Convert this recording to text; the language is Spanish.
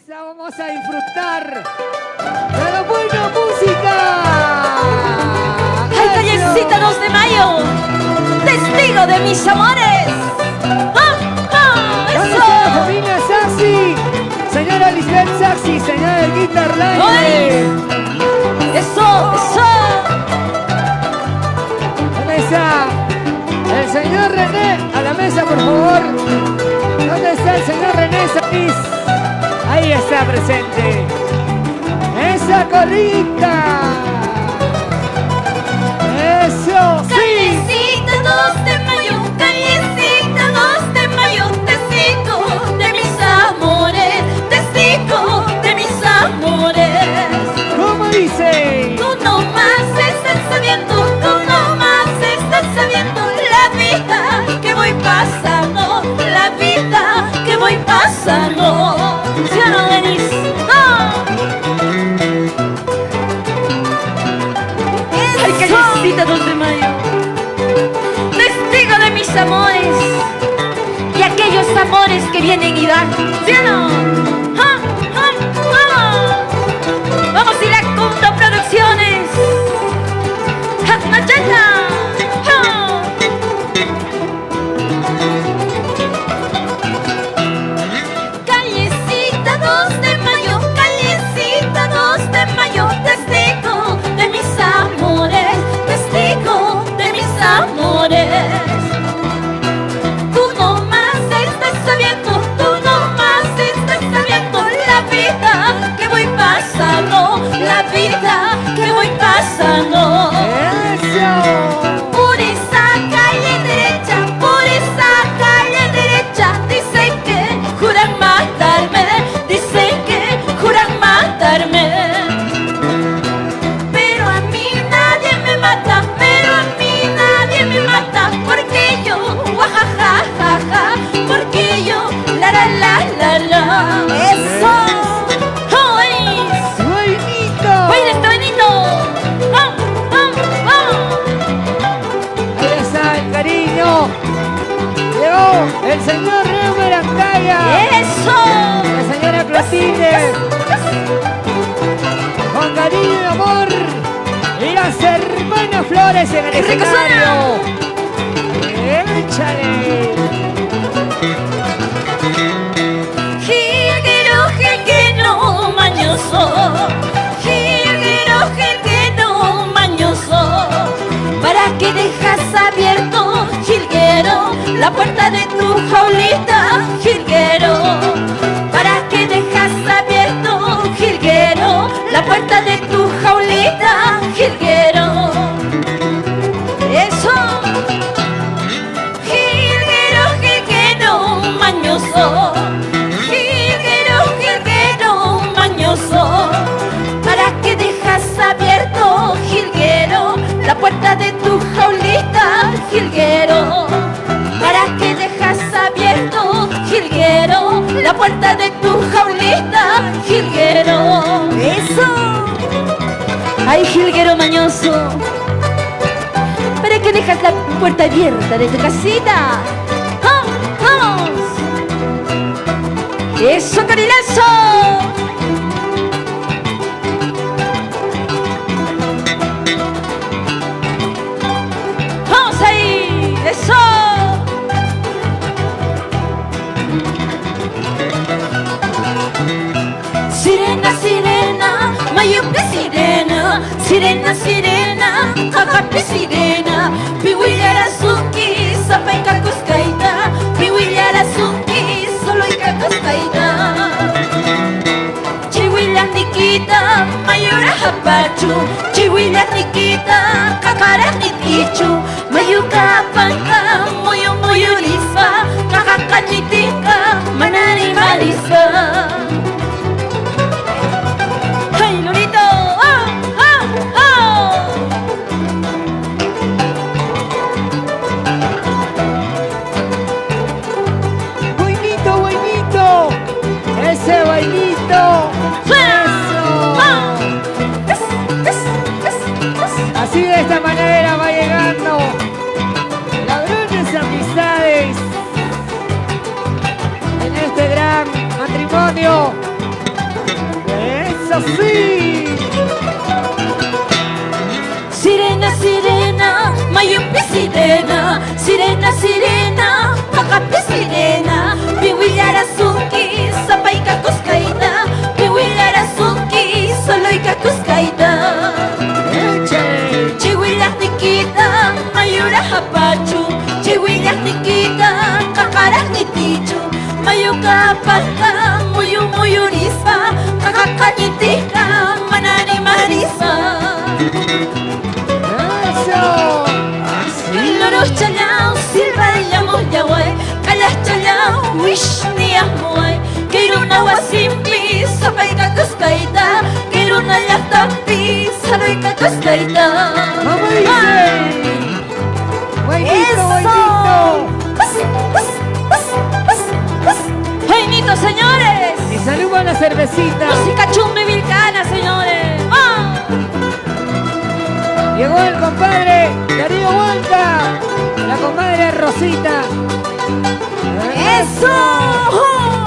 Vamos a disfrutar de la buena música. ¡Ay, callecita 2 de mayo! ¡Testigo de mis amores! ¡Eso! La familia Saxi, señora Lisbeth Saxi, señora del Guitar Line. ¡Eso! ¿Dónde está el señor René? A la mesa, por favor. ¿Dónde está el señor René Saxi? Ahí está presente. ¡Esa colita! ¡Eso! ¡Sí! Callecita 2 de mayo, callecita 2 de mayo, testigo de mis amores, testigo de mis amores. ¿Cómo dice? Tú nomás estás sabiendo, tú nomás estás sabiendo la vida que voy pasando, la vida que voy pasando. ¿Sí o no, Denise? ¡Ay, callecita 2 de mayo! Testigo de mis amores y aquellos amores que vienen y van. ¿Sí o no? Vamos a ir a Iracunda Producciones. ¡Machata! Callecita 2 de mayo, callecita 2 de mayo, testigo de mis amores, testigo de mis amores. Tú nomás estás sabiendo, tú nomás estás sabiendo la vida que voy pasando, la vida que voy pasando. ¡Eso! Por esa calle derecha, dicen que juran matarme, pero a mí nadie me mata, porque yo, guajajajaja, porque yo, la. ¡Eso! ¡Buenito! ¡Buenito! Ahí está el cariño. Llegó el señor Reumer Antaya. ¡Eso! La señora Clotilde. Con cariño y amor. Y las hermanas Flores en el ¡Qué rico escenario. ¡Échale! Jilguero, mañoso. Jilguero, mañoso. ¿Para qué dejas abierto, jilguero, la puerta de tu jaulita, jilguero? ¿Para qué dejas abierto, jilguero, la puerta de tu jaulita, jilguero? Eso. Jilguero, mañoso. Jilguero, mañoso. ¿Para qué dejas abierto, jilguero, la puerta de tu jaulita, jilguero? ¿Para qué dejas abierto, jilguero, la puerta de tu jaulita, jilguero? ¡Eso! ¡Ay, jilguero mañoso! ¿Para qué dejas la puerta abierta de tu casita? ¡Vamos! ¡Eso, carilazo! ¡Vamos ahí! ¡Eso! Sirena, sirena, mayupe sirena, sirena, sirena, agape sirena, piwillarasuki, sapaika kuskaita, piwillarasuki, solo ika kuskaita. Chihuila nikita, mayura hapachu, chihuila nikita, kakara nitichu, mayuka panka, muyu lispa, kakakanitika, manari malispa. ¡Ay, Lorito! ¡Buenito! ¡Ese buenito! ¡Eso! Así de esta manera va llegando las grandes amistades en este gran matrimonio. Eso sí. Sirena, sirena, mayumpi sirena. Sirena, sirena, pakapi sirena. Piwillara suki, sapay kakuskaida. Piwillara suki, soloy kakuskaida. Chiwillas nikita, mayura hapachu. Chiwillas nikita, kakaras nitichu. Mayuka pata, muyu muyurisa. Kakakanitika, manani marisa. Lurus chalau, silva llamo yawai. Kalas chalau, wish ni amuai. Kiruna wasimpi, sapay kakuskaida. Kiruna yaktampi, saroy kakuskaida. Amazing. Guaynito, guaynito. ¡Jainito, señores! Y saludo a la cervecita. Música chumbe vilcana, señores. ¡Ah! Llegó el compadre Darío Huanca, la comadre Rosita. ¡Eso!